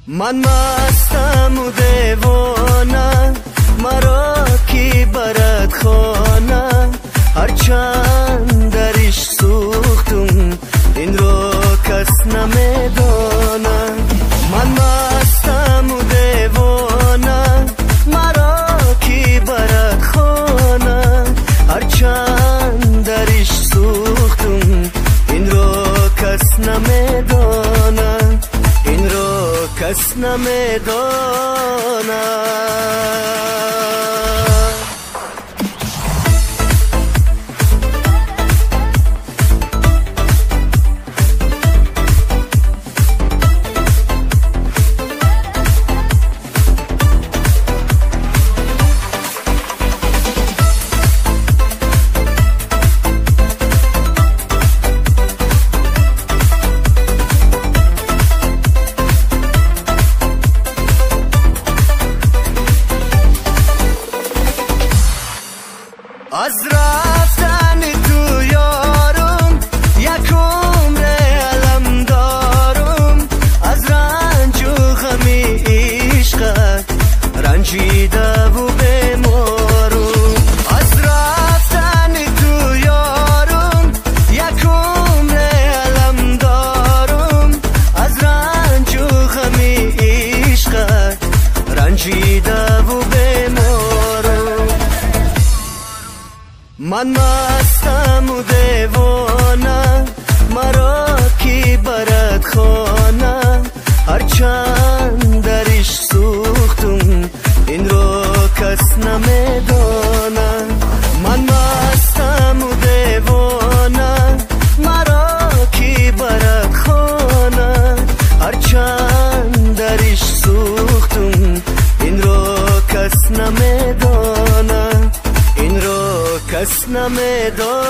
من مستم و دیوانه، مرا کی برد خانه. هرچند درش سوختم این رو کس نمیدانه. من مستم و دیوانه، مرا کی برد خانه. هرچند درش سوختم این رو کس نمیدانه. این رو کس نمیدانه. از رفتن تو یارم یک عمر علم دارم. از رنج و غم عشقت رنجیده و بیمارم. از رفتن تو یارم یک عمر علم دارم. از رنج و غم عشقت رنجیده و بیمارم. من مستم و دیوانه، مرا کی برد خانه. هرچند درش سوختم این رو کس نمیدانه. من مستم و دیوانه، مرا کی برد خانه. هرچند درش سوختم این رو کس نمیدانه. این رو کس نمیدانه.